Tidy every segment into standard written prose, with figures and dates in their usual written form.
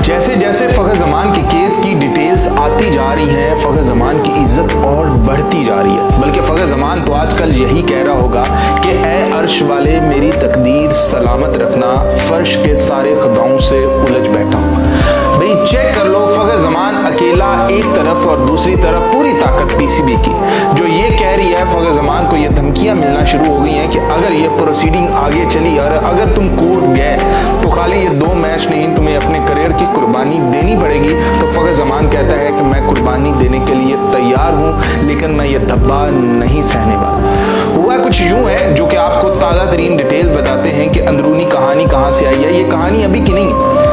जैसे जैसे फखर जमान के केस की डिटेल्स आती जा रही हैं, फखर जमान की इज्जत और बढ़ती जा रही है। बल्कि फखर जमान तो आजकल यही कह रहा होगा कि ए अर्श वाले मेरी तकदीर सलामत रखना, फर्श के सारे खदाओं से उलझ बैठा हूँ। भाई चेक कर लो, फखर जमान अकेला एक तरफ और दूसरी तरफ पूरी ताकत पीसीबी की, जो ये कह रही है फखर जमान को ये धमकियां मिलना शुरू हो गई हैं कि अगर ये प्रोसीडिंग आगे चली और अगर तुम कोर्ट गए तो खाली ये 2 मैच नहीं, तुम्हें अपने करियर की कुर्बानी देनी पड़ेगी। तो फखर जमान कहता है कि मैं कुर्बानी देने के लिए तैयार हूँ, लेकिन मैं ये धब्बा नहीं सहने वाला। हुआ कुछ यूं है, जो कि आपको ताज़ा तरीन डिटेल बताते हैं कि अंदरूनी कहानी कहाँ से आई है। ये कहानी अभी की नहीं है,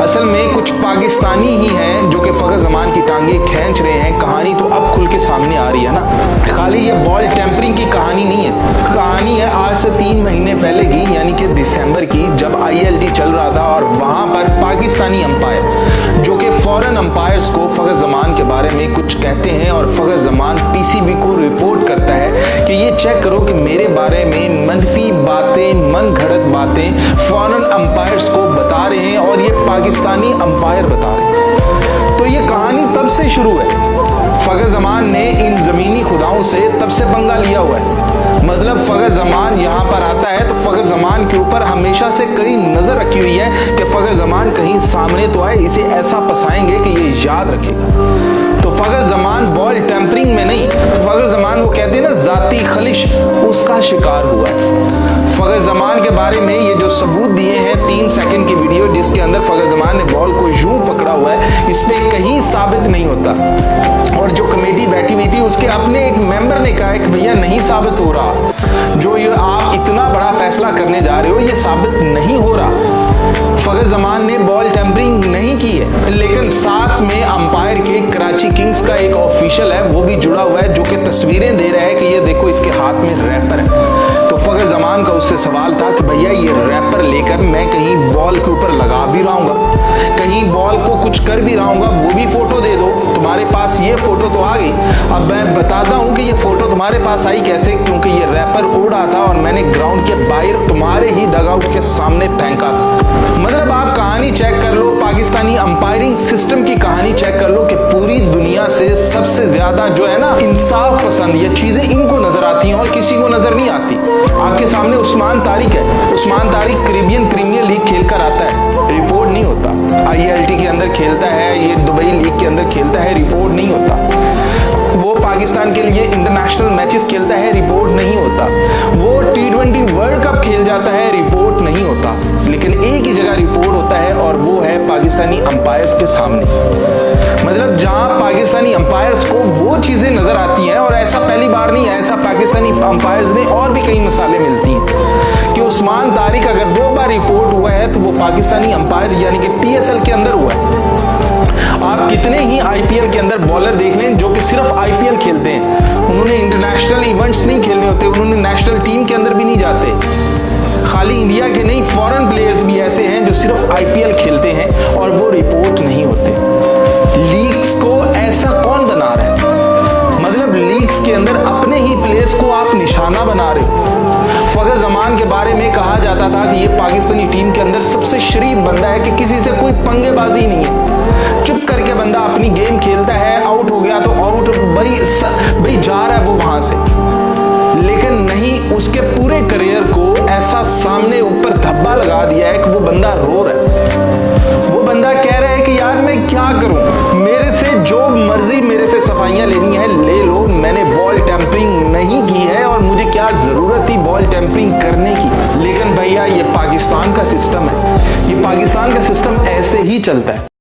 असल में कुछ पाकिस्तानी ही हैं जो कि फखर जमान की टांगे खींच रहे हैं। कहानी तो अब खुल के सामने आ रही है ना। खाली ये बॉल टेम्परिंग की कहानी नहीं है, कहानी है आज से 3 महीने पहले की, यानी कि दिसंबर की, जब ILT चल रहा था और वहां पर पाकिस्तानी अंपायर जो कि फॉरेन अंपायर्स को फखर जमान के बारे में कुछ कहते हैं और फखर जमान PCB को रिपोर्ट करता है कि ये चेक करो कि मेरे बारे में मनफी बातें, मन घड़त बातें फॉरेन अंपायर्स को बता रहे हैं और ये पाकिस्तानी अंपायर बता रहे हैं। तो ये कहानी तब से शुरू है। फखर जमान ने इन जमीनी खुदाओं से तब से पंगा लिया हुआ है। मतलब फखर जमान यहाँ पर आता है तो फखर जमान के ऊपर हमेशा से कड़ी नजर रखी हुई है कि फखर जमान कहीं सामने तो आए, इसे ऐसा फंसाएंगे कि ये याद रखेगा। तो फखर जमान बॉल टेम्परिंग में नहीं, फखर जमान वो कहते हैं ना जाती खलिश, उसका शिकार हुआ है। फखर जमान के बारे में ये जो सबूत दिए हैं, 3 सेकंड की वीडियो जिसके अंदर फखर जमान ने बॉल को यूं पकड़ा हुआ है, इस पे कहीं साबित नहीं होता। और जो कमेटी बैठी हुई थी उसके अपने एक मेंबर ने कहा है कि भैया नहीं साबित हो रहा, जो ये आप इतना बड़ा फैसला करने जा रहे हो ये साबित नहीं हो रहा। फखर जमान ने बॉल टेम्परिंग नहीं की है, लेकिन साथ में अंपायर के कराची किंग्स का एक ऑफिशियल है वो भी जुड़ा हुआ है, जो कि तस्वीरें दे रहा है कि ये देखो इसके हाथ में रैपर है। तो फखर जमान का उससे सवाल था कि भैया ये रैपर लेकर मैं कहीं बॉल के ऊपर लगा भी रहा कहीं बॉल को कुछ कर भी रहा वो भी फोटो दे दो, तुम्हारे पास ये फोटो तो आ गई। अब मैं बताता हूँ कि ये फोटो तुम्हारे पास आई कैसे, क्योंकि ये रैपर उड़ा था और मैंने ग्राउंड के बाहर तुम्हारे ही डगआउट के सामने फेंका था। मतलब आप कहानी चेक कर लो, पाकिस्तानी अंपायरिंग सिस्टम की कहानी चेक कर लो कि पूरी दुनिया से सबसे ज्यादा जो है ना इंसाफ पसंद, ये चीजें इनको नजर आती हैं और किसी को नजर नहीं आती। आपके सामने उस्मान तारिक है, Usman Tariq Caribbean Premier League खेलकर आता है, रिपोर्ट नहीं होता। ILT के अंदर खेलता है, ये दुबई लीग के अंदर खेलता है, रिपोर्ट नहीं होता। वो पाकिस्तान के लिए इंटरनेशनल मैचेस खेलता है, रिपोर्ट नहीं होता। वो T20 वर्ल्ड कप खेल जाता है, रिपोर्ट नहीं होता। लेकिन एक ही जगह रिपोर्ट होता है और वो है पाकिस्तानी अंपायर्स के सामने। मतलब जहां पाकिस्तानी अंपायर्स को वो चीजें नजर आती हैं, और ऐसा पहली बार नहीं है, ऐसा पाकिस्तानी अंपायर्स ने और भी कई मिसालें मिलती हैं कि उस्मान तारिक अगर 2 बार रिपोर्ट हुआ है तो वो पाकिस्तानी अंपायर्स यानी कि PSL के अंदर हुआ है। आप कितने ही IPL के अंदर बॉलर देख लें जो कि सिर्फ IPL खेलते हैं, उन्होंने इंटरनेशनल इवेंट्स नहीं खेलने होते, उन्होंने नेशनल टीम के अंदर भी नहीं जाते। खाली इंडिया के नहीं, फॉरेन प्लेयर्स भी ऐसे हैं जो सिर्फ IPL खेलते हैं और वो रिपोर्ट नहीं होते। लीग्स को ऐसा कौन बना रहा है? मतलब लीग्स के अंदर अपने ही प्लेयर्स को आप निशाना बना रहे हो। फखर जमान के बारे में कहा जाता था कि ये पाकिस्तानी टीम के अंदर सबसे शरीफ बंदा है कि किसी से कोई पंगेबाजी नहीं है, चुप करके बंदा अपनी गेम खेलता है, आउट हो गया तो आउट, भाई जा रहा है वो वहां से। लेकिन नहीं, उसके पूरे करियर को ऐसा सामने ऊपर धब्बा लगा दिया है कि वो बंदा रो रहा है। वो बंदा कह रहा है कि यार मैं क्या करूं, मेरे से जो मर्जी मेरे से सफाइयां लेनी है ले लो, मैंने बॉल टेम्परिंग नहीं की है और मुझे क्या जरूरत थी बॉल टेम्परिंग करने की। लेकिन भैया ये पाकिस्तान का सिस्टम है, ये पाकिस्तान का सिस्टम ऐसे ही चलता है।